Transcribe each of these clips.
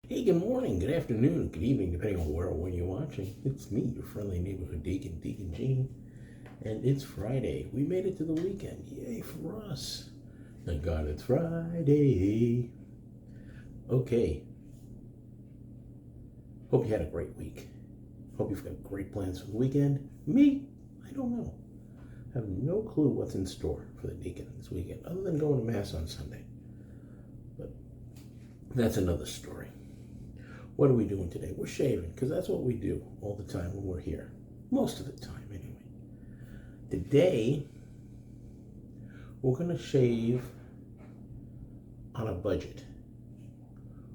Hey, good morning, good afternoon, good evening, depending on where or when you're watching. It's me, your friendly neighborhood Deacon, Deacon Gene, and it's Friday. We made it to the weekend. Yay for us. Thank God it's Friday. Okay. Hope you had a great week. Hope you've got great plans for the weekend. Me? I don't know. I have no clue what's in store for the Deacon this weekend, other than going to Mass on Sunday. But that's another story. What are we doing today? We're shaving, because that's what we do all the time when we're here. Most of the time, anyway. Today, we're going to shave on a budget.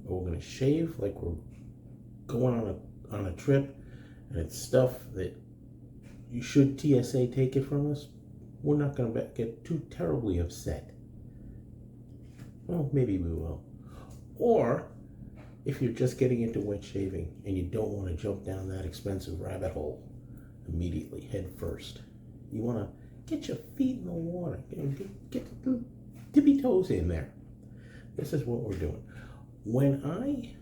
Or we're going to shave like we're going on a trip, and it's stuff that you should TSA take it from us. We're not going to get too terribly upset. Well, maybe we will. Or if you're just getting into wet shaving and you don't want to jump down that expensive rabbit hole immediately, head first. You want to get your feet in the water, get the tippy toes in there. This is what we're doing. When I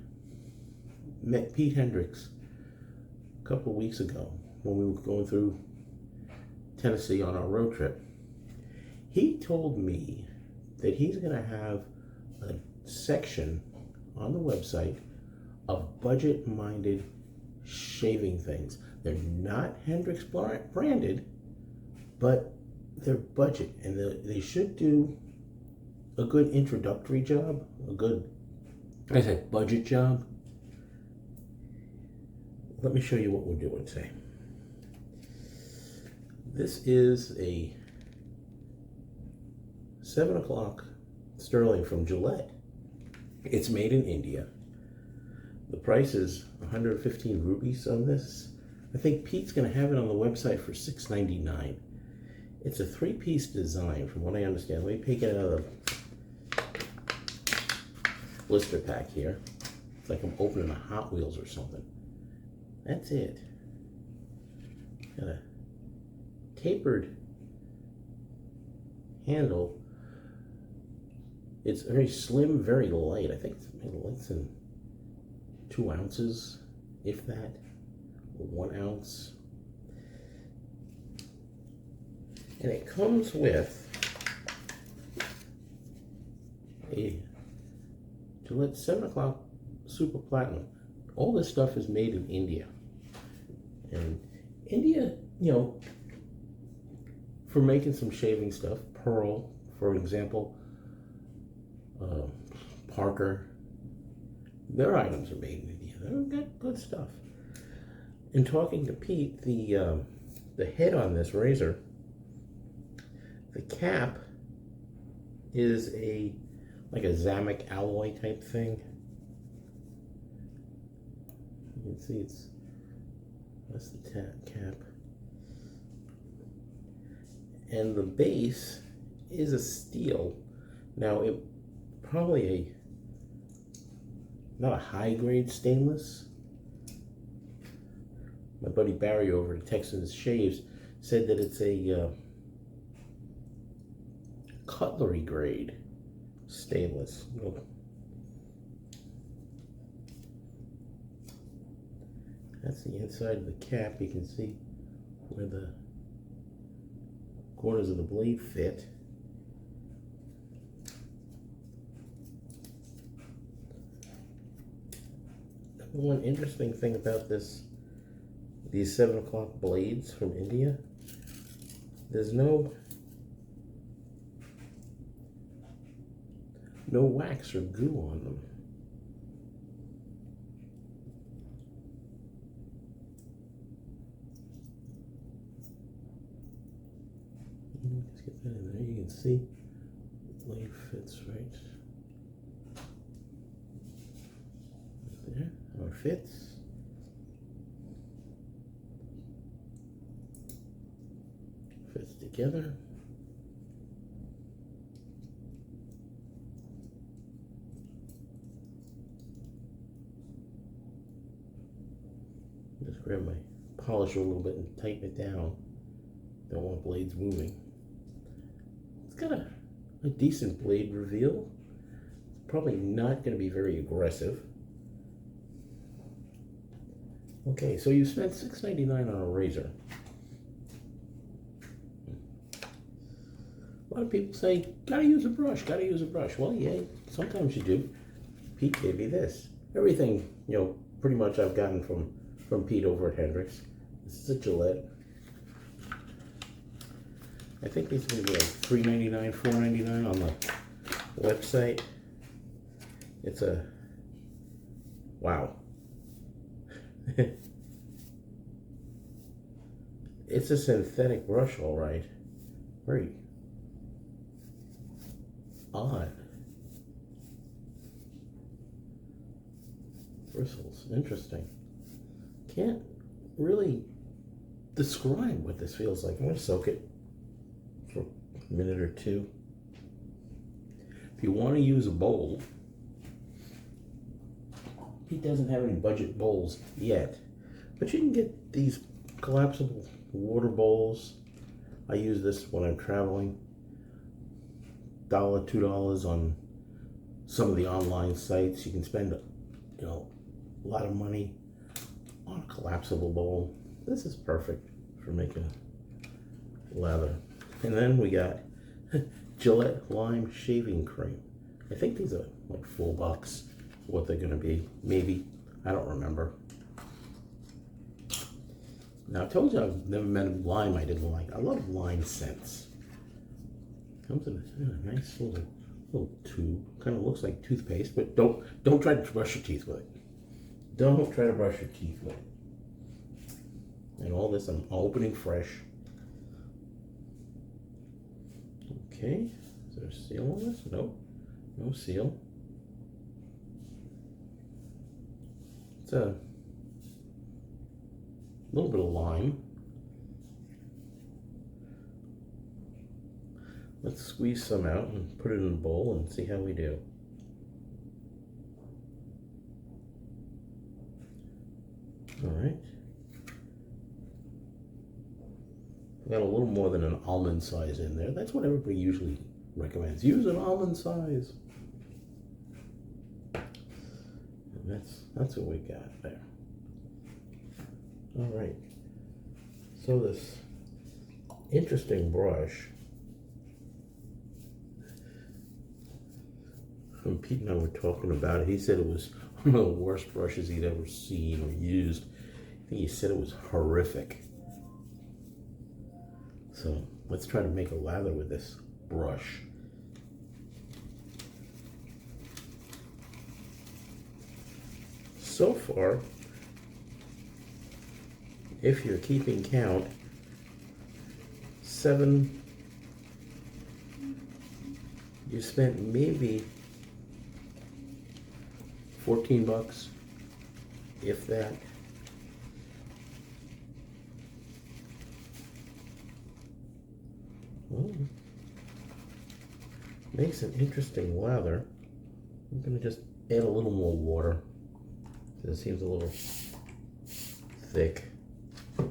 met Pete Hendricks a couple of weeks ago, when we were going through Tennessee on our road trip, he told me that he's going to have a section on the website of budget-minded shaving things. They're not Hendricks branded, but they're budget, and they should do a good introductory job, a good, I said budget job. Let me show you what we're doing today. This is a 7 o'clock sterling from Gillette. It's made in India. The price is 115 rupees on this. I think Pete's going to have it on the website for $6.99. It's a 3-piece design, from what I understand. Let me take it out of the blister pack here. It's like I'm opening a Hot Wheels or something. That's it. Got a tapered handle. It's very slim, very light. I think it's less than 2 ounces, if that, or 1 ounce. And it comes with a Gillette 7 o'clock Super Platinum. All this stuff is made in India. And India, for making some shaving stuff, Pearl, for example, Parker, their items are made in India. They've got good stuff. In talking to Pete, the head on this razor, the cap is like a zamic alloy type thing. You can see that's the cap. And the base is a steel. Now, it probably not a high grade stainless. My buddy Barry over at Texas Shaves said that it's a cutlery grade stainless. That's the inside of the cap. You can see where the corners of the blade fit. One interesting thing about these 7 o'clock blades from India, there's no wax or goo on them. Let's get that in there. You can see the blade fits right there. How it fits. Fits together. Just grab my polisher a little bit and tighten it down. Don't want blades moving. It's got a decent blade reveal. It's probably not going to be very aggressive. Okay, so you spent $6.99 on a razor. A lot of people say, gotta use a brush, gotta use a brush. Well, yeah, sometimes you do. Pete gave me this. Everything, pretty much I've gotten from Pete over at Hendrix. This is a Gillette. I think these are going to be like $3.99, $4.99 on the website. It's a, wow. It's a synthetic brush, all right. Very odd. Bristles, interesting. Can't really describe what this feels like. I'm going to soak it for a minute or two. If you want to use a bowl, he doesn't have any budget bowls yet, but you can get these collapsible water bowls. I use this when I'm traveling. $1, $2 on some of the online sites. You can spend, a lot of money on a collapsible bowl. This is perfect for making lather. And then we got Gillette Lime Shaving Cream. I think these are like $4, what they're gonna be, maybe. I don't remember. Now I told you I've never met a lime I didn't like. I love lime scents. Comes in a nice little tube. Kind of looks like toothpaste, but don't try to brush your teeth with it. Don't try to brush your teeth with it. And all this I'm opening fresh. Okay, is there a seal on this? Nope, no seal. It's a little bit of lime. Let's squeeze some out and put it in a bowl and see how we do. All right. Got a little more than an almond size in there. That's what everybody usually recommends. Use an almond size. And that's what we got there. All right. So this interesting brush. When Pete and I were talking about it, he said it was one of the worst brushes he'd ever seen or used. I think he said it was horrific. So let's try to make a lather with this brush. So far, if you're keeping count, 7, you spent maybe $14, if that. Well, makes an interesting lather. I'm going to just add a little more water. It seems a little thick. All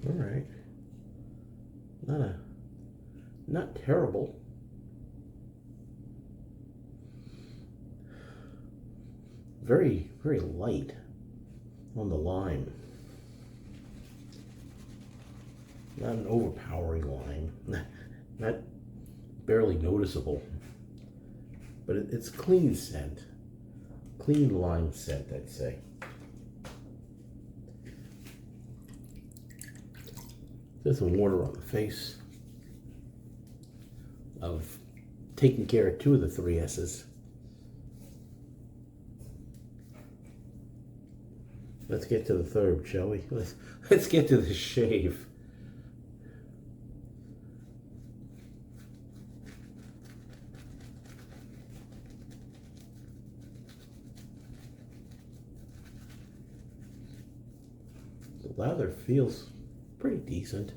right. Not terrible. Very, very light on the lime. Not an overpowering lime. Not barely noticeable. But it's clean scent. Clean lime scent, I'd say. There's some water on the face. I've taken care of 2 of the 3 S's. Let's get to the 3rd, shall we? Let's get to the shave. The lather feels pretty decent.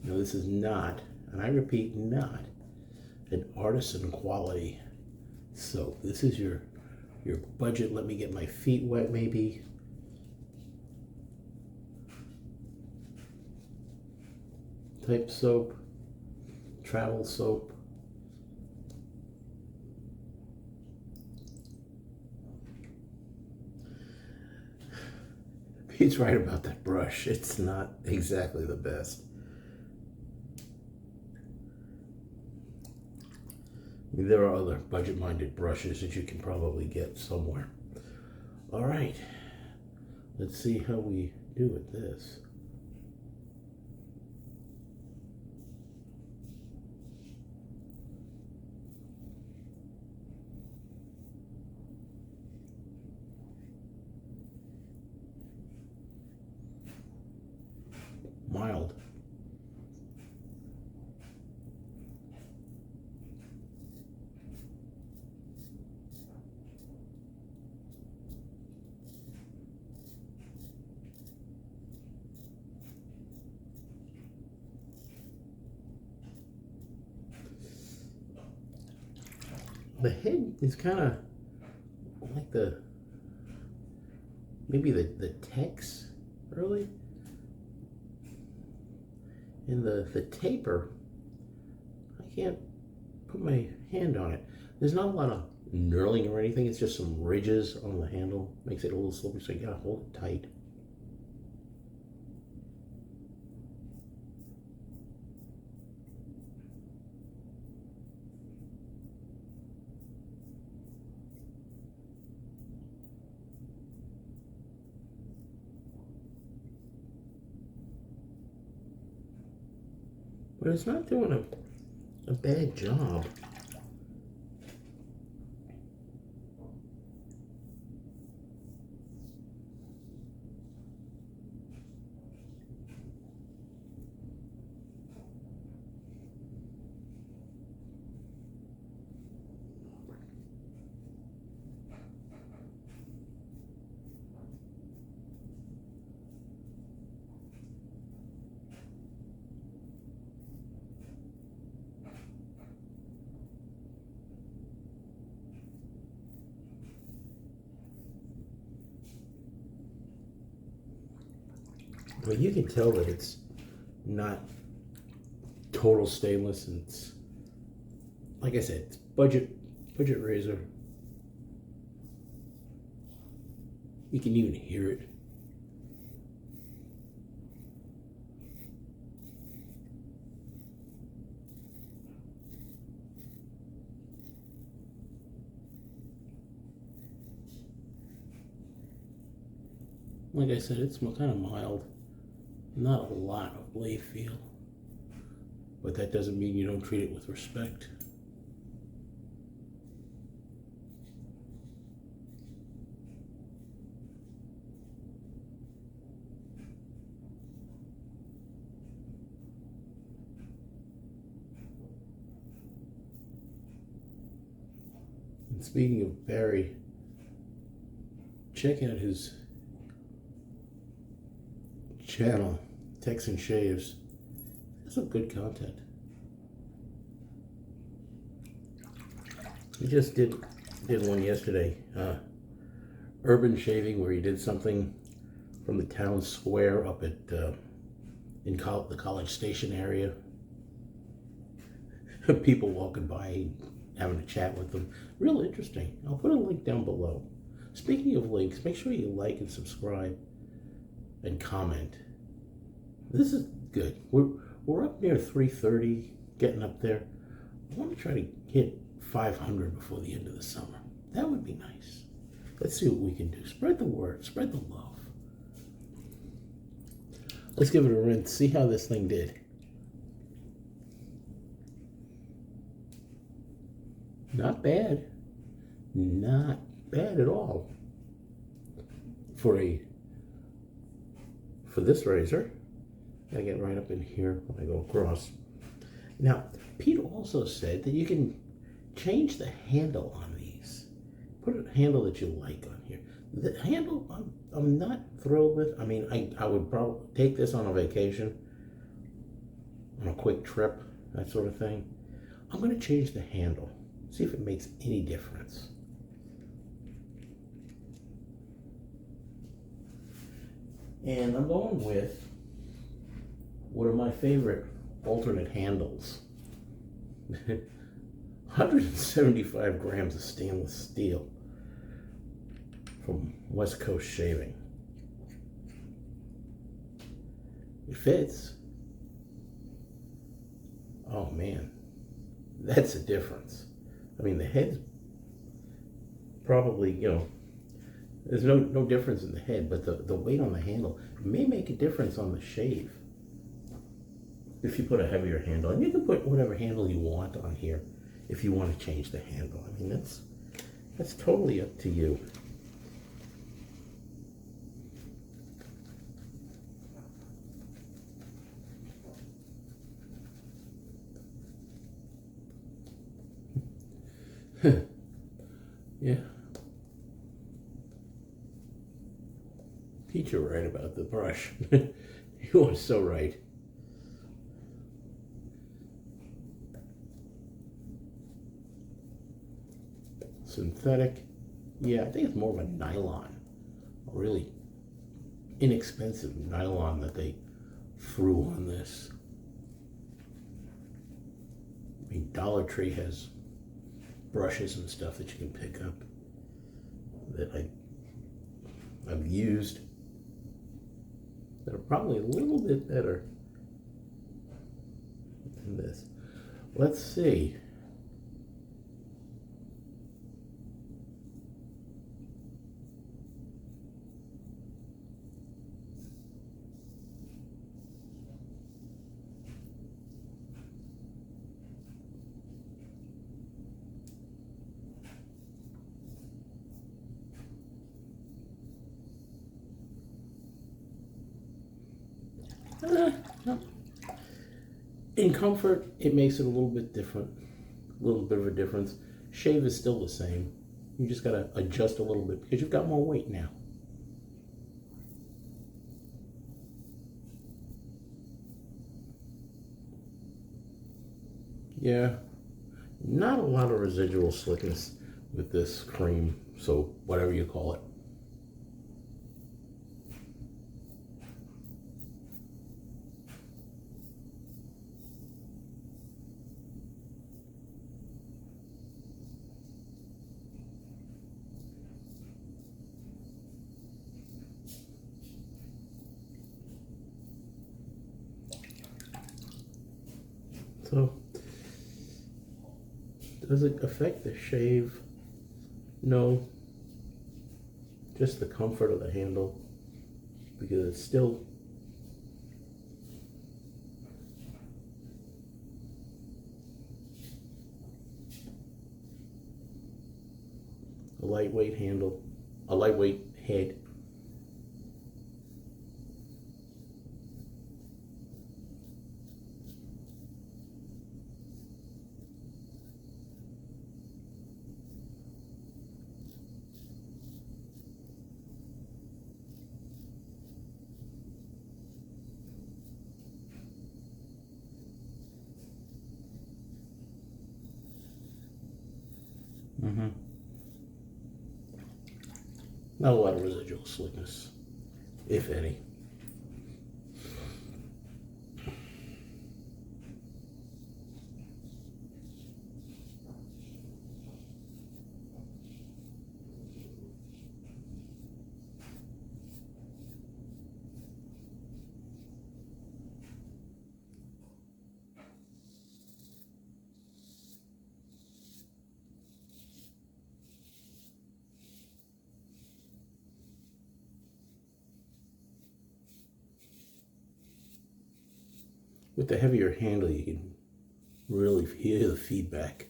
Now this is not, and I repeat, not an artisan quality soap. This is your your budget. Let me get my feet wet, maybe. Type soap, travel soap. Pete's right about that brush. It's not exactly the best. I mean, there are other budget-minded brushes that you can probably get somewhere. All right, let's see how we do with this. Mild. The head is kind of like maybe the Tex early. And the taper, I can't put my hand on it. There's not a lot of knurling or anything. It's just some ridges on the handle. Makes it a little slippery, so you gotta hold it tight. But it's not doing a bad job. Well, you can tell that it's not total stainless, and it's, like I said, it's budget razor. You can even hear it. Like I said, it's kind of mild. Not a lot of blade feel, but that doesn't mean you don't treat it with respect. And speaking of Barry, check out his channel, Texan Shaves. There's some good content. He just did one yesterday, urban shaving, where he did something from the town square up at in the College Station area. People walking by, having a chat with them. Real interesting. I'll put a link down below. Speaking of links, make sure you like and subscribe and comment. This is good. We're up near 330, getting up there. I want to try to hit 500 before the end of the summer. That would be nice. Let's see what we can do. Spread the word, spread the love. Let's give it a rinse, see how this thing did. Not bad. Not bad at all. For this razor. Gotta get right up in here when I go across. Now, Pete also said that you can change the handle on these. Put a handle that you like on here. The handle, I'm not thrilled with. I mean, I would probably take this on a vacation, on a quick trip, that sort of thing. I'm going to change the handle. See if it makes any difference. And I'm going with one of my favorite alternate handles. 175 grams of stainless steel from West Coast Shaving. It fits. Oh man, that's a difference. I mean, the head's probably, you know, there's no difference in the head, but the weight on the handle may make a difference on the shave. If you put a heavier handle, and you can put whatever handle you want on here if you want to change the handle. I mean, that's totally up to you. Yeah. Pete, you're right about the brush. You are so right. Synthetic. Yeah, I think it's more of a nylon. A really inexpensive nylon that they threw on this. I mean, Dollar Tree has brushes and stuff that you can pick up that I've used that are probably a little bit better than this. Let's see. In comfort, it makes it a little bit different, a little bit of a difference. Shave is still the same. You just gotta adjust a little bit because you've got more weight now. Yeah, not a lot of residual slickness with this cream, so whatever you call it. So, does it affect the shave? No. Just the comfort of the handle, because it's still a lightweight handle, a lightweight head. Not a lot of residual slickness, if any. With the heavier handle, you can really hear the feedback.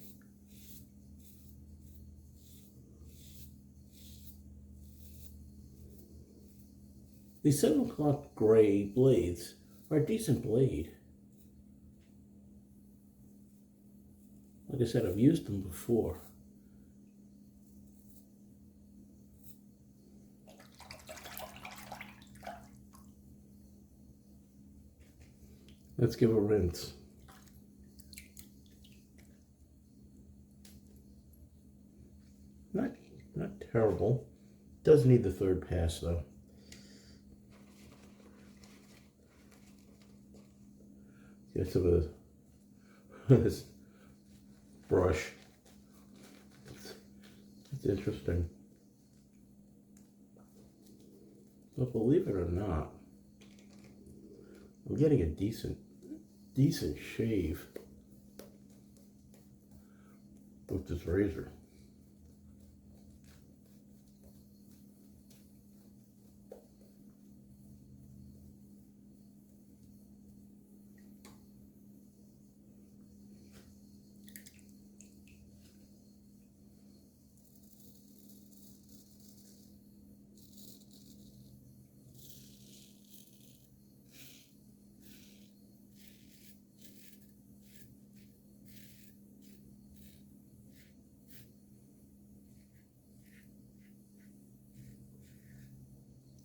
These 7 o'clock gray blades are a decent blade. Like I said, I've used them before. Let's give a rinse. Not terrible. Does need the third pass though. get some of this brush. It's interesting. But believe it or not, I'm getting a decent shave with this razor.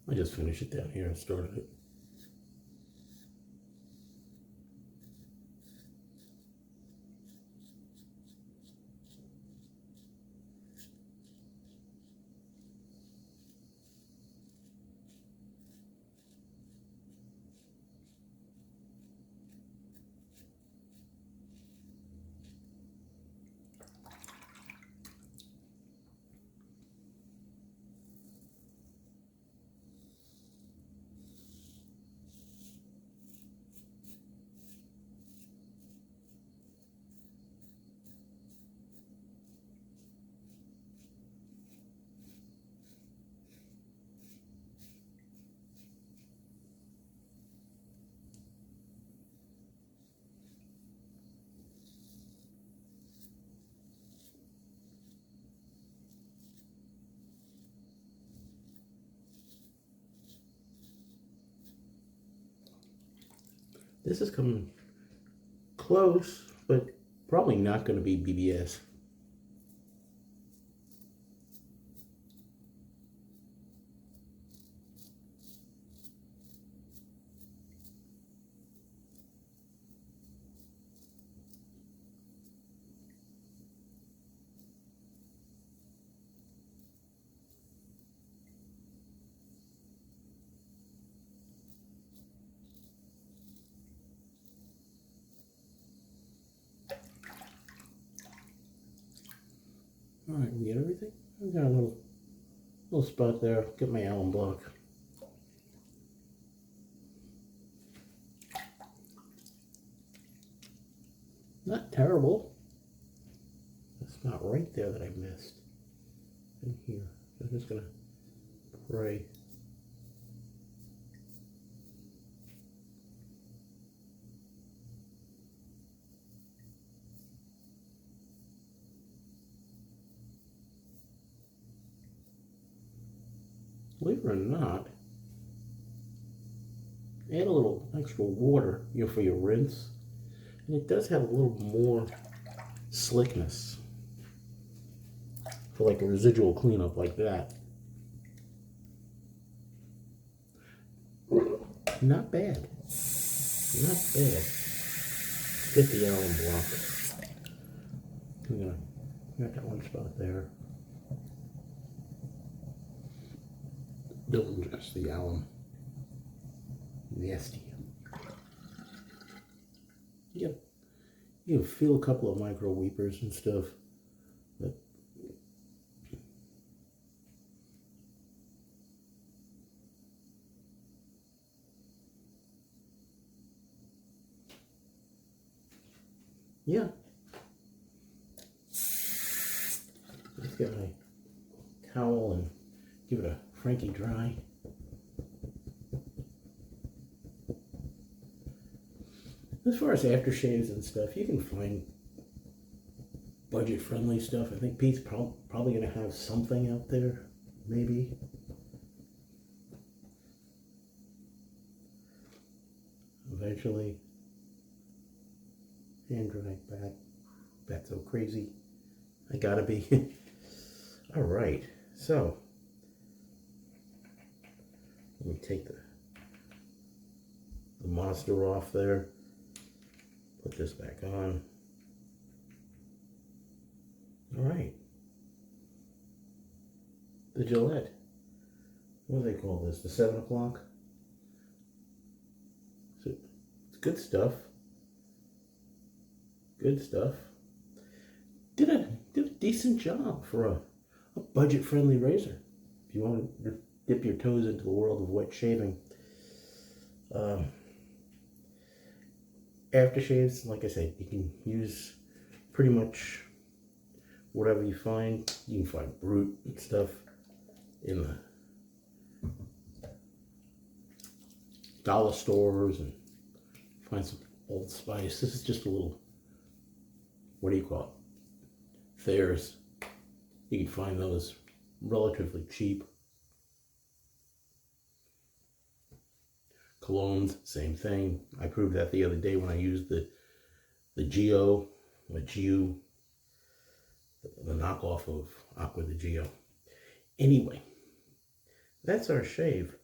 I just finished it down here and started it. This is coming close, but probably not going to be BBS. All right, we get everything. I got a little spot there. Get my alum block. Not terrible. That's not right there that I missed. In here, so I'm just gonna pray. Believe it or not, add a little extra water, for your rinse, and it does have a little more slickness for like a residual cleanup like that. Not bad. Not bad. Get the alum block. I'm gonna got that one spot there. Don't ingest the alum. Nasty. Yep. You can feel a couple of micro weepers and stuff. But yeah. Let's get my towel and give it a Frankie dry. As far as aftershaves and stuff, you can find budget-friendly stuff. I think Pete's probably going to have something out there, maybe. Eventually. Hand dry back so crazy. I gotta be. All right, so let me take the monster off there. Put this back on. All right. The Gillette. What do they call this? The 7 o'clock? So it's good stuff. Good stuff. Did a decent job for a budget-friendly razor. If you want to dip your toes into the world of wet shaving. Aftershaves, like I said, you can use pretty much whatever you find. You can find Brute and stuff in the dollar stores, and find some Old Spice. This is just a little, what do you call it? Thayers. You can find those relatively cheap. Colognes, same thing. I proved that the other day when I used the Geo, the knockoff of Aqua de Geo. Anyway, that's our shave.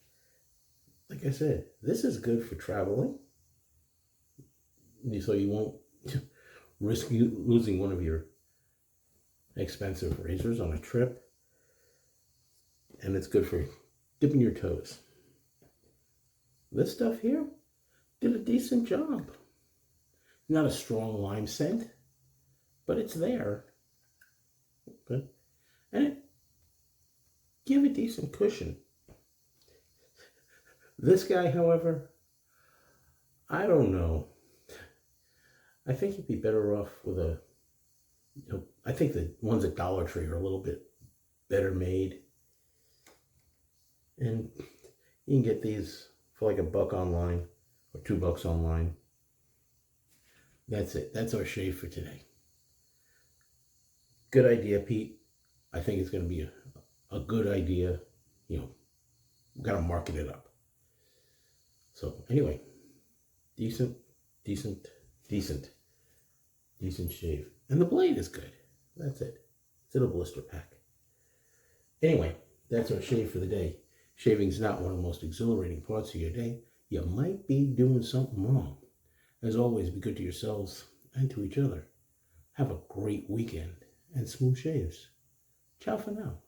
Like I said, this is good for traveling, so you won't risk losing one of your expensive razors on a trip. And it's good for dipping your toes. This stuff here did a decent job. Not a strong lime scent, but it's there. Okay. And it gave a decent cushion. This guy, however, I don't know. I think you'd be better off with a, I think the ones at Dollar Tree are a little bit better made. And you can get these for like $1 online or $2 online. That's it. That's our shave for today. Good idea, Pete. I think it's going to be a good idea. We've got to market it up. So anyway, decent shave. And the blade is good. That's it. It's in a blister pack. Anyway, that's our shave for the day. Shaving's not one of the most exhilarating parts of your day. You might be doing something wrong. As always, be good to yourselves and to each other. Have a great weekend and smooth shaves. Ciao for now.